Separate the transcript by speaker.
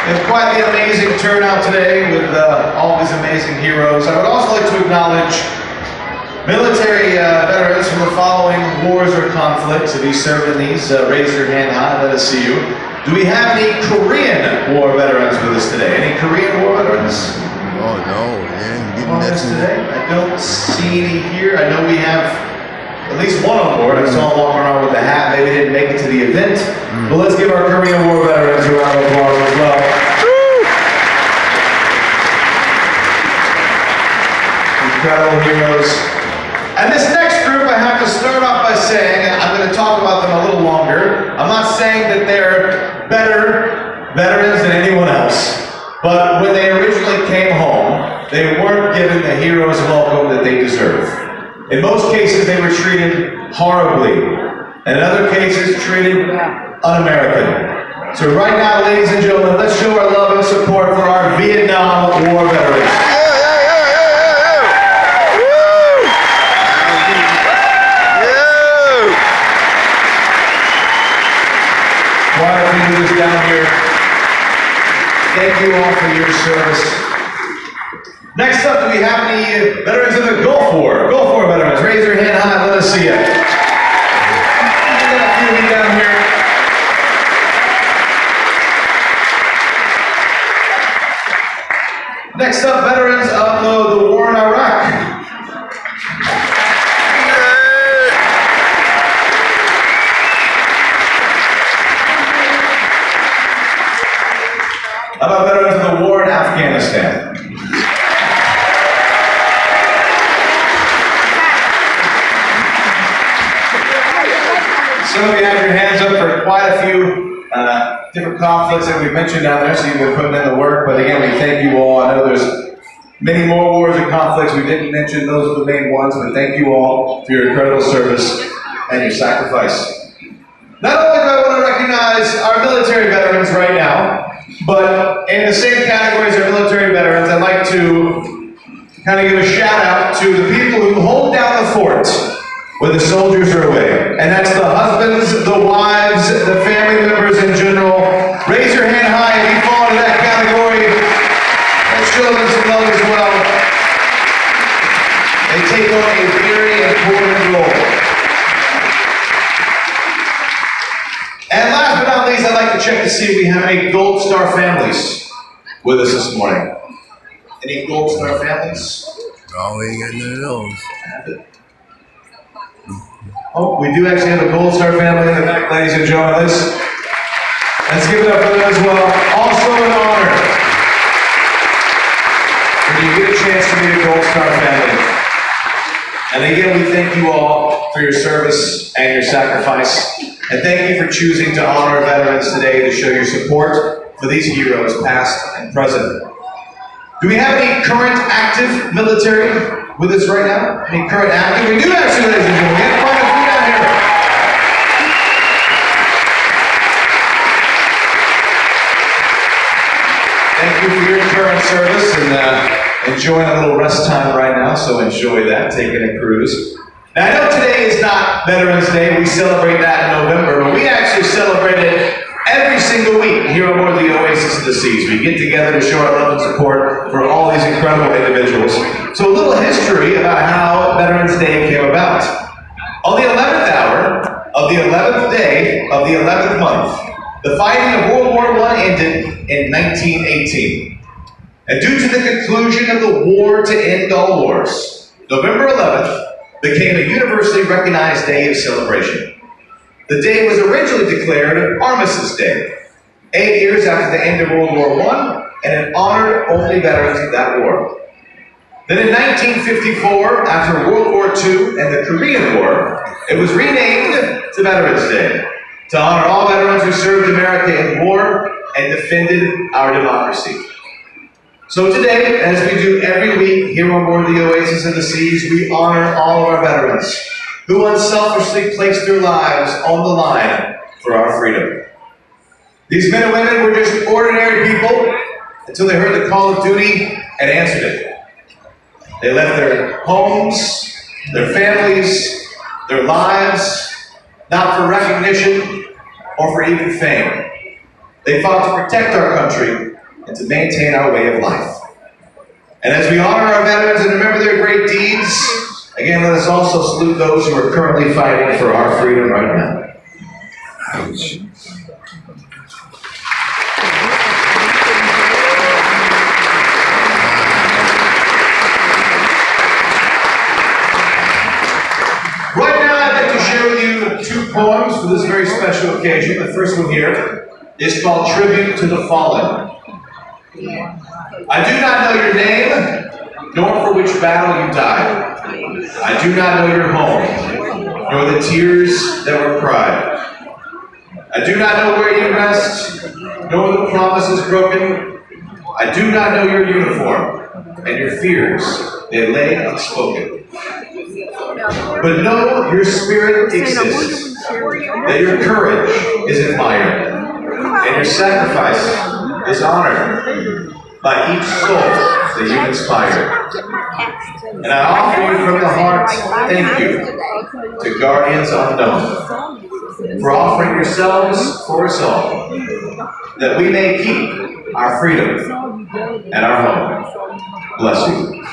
Speaker 1: We have quite the amazing turnout today with all these amazing heroes. I would also like to acknowledge military veterans from the following wars or conflicts. If you served in these, raise your hand high, let us see you. Do we have any Korean War veterans with us today? Any Korean War veterans?
Speaker 2: Oh no, yeah,
Speaker 1: On this today? I don't see any here. I know we have at least one on board. I saw him walking around with a hat. Maybe didn't make it to the event. But let's give our Korean War veterans a round of applause as well. Incredible heroes. And this next group, I have to start off by saying, and I'm going to talk about them a little longer. I'm not saying that they're better veterans than anyone else, but when they originally came home, they weren't given the hero's welcome that they deserve. In most cases, they were treated horribly, and in other cases, treated un-American. So right now, ladies and gentlemen, let's show our love and support for our Vietnam War veterans. Quite a few leaders down here. Thank you all for your service. Next up, do we have any veterans of the Gulf War? Gulf War veterans, raise your hand high, let us see you. We got a few of you down here. Next up, veterans of the war in Iraq. How about veterans of the war in Afghanistan? Some of you have your hands up for quite a few different conflicts that we've mentioned down there, so you've been putting in the work. But again, we thank you all. I know there's many more wars and conflicts we didn't mention. Those are the main ones, but thank you all for your incredible service and your sacrifice. Not only do I want to recognize our military veterans right now, but in the same category as our military veterans, I'd like to kind of give a shout out to the people who hold down the fort when the soldiers are away. And that's the husbands, the wives, the family members in general. Raise your hand high if you fall into that category. Let's show them some love as well. They take on a very important role. And last but not least, I'd like to check to see if we have any Gold Star families with us this morning. Any Gold Star families?
Speaker 2: No, we ain't got none of those.
Speaker 1: Oh, we do actually have a Gold Star family in the back, ladies and gentlemen. Let's give it up for them as well. Also an honor when you get a chance to meet a Gold Star family. And again, we thank you all for your service and your sacrifice. And thank you for choosing to honor veterans today to show your support for these heroes, past and present. Do we have any current active military with us right now? Any current active? We do actually, ladies and gentlemen. We have quite a few down here. Thank you for your current service and enjoying a little rest time right now, so enjoy that, taking a cruise. Now, I know today is not Veterans Day. We celebrate that in November, but we actually celebrate it every single week here on board the Oasis of the Seas. We get together to show our love and support for all these incredible individuals. So a little history about how Veterans Day came about. On the 11th hour of the 11th day of the 11th month, the fighting of World War I ended in 1918. And due to the conclusion of the war to end all wars, November 11th became a universally recognized day of celebration. The day was originally declared Armistice Day, 8 years after the end of World War I, and it honored only veterans of that war. Then in 1954, after World War II and the Korean War, it was renamed to Veterans Day, to honor all veterans who served America in war and defended our democracy. So today, as we do every week here on board the Oasis of the Seas, we honor all of our veterans who unselfishly placed their lives on the line for our freedom. These men and women were just ordinary people until they heard the call of duty and answered it. They left their homes, their families, their lives, not for recognition or for even fame. They fought to protect our country and to maintain our way of life. And as we honor our veterans and remember their great deeds, again, let us also salute those who are currently fighting for our freedom right now.
Speaker 2: Ouch.
Speaker 1: Right now, I'd like to share with you 2 poems for this very special occasion. The first one here is called Tribute to the Fallen. I do not know your name, nor for which battle you died. I do not know your home, nor the tears that were cried. I do not know where you rest, nor the promises broken. I do not know your uniform, and your fears, they lay unspoken. But know your spirit exists, that your courage is admired, and your sacrifice is honored by each soul that you inspired. And I offer you from the heart, thank you to Guardians Unknown for offering yourselves for us all, that we may keep our freedom and our home. Bless you.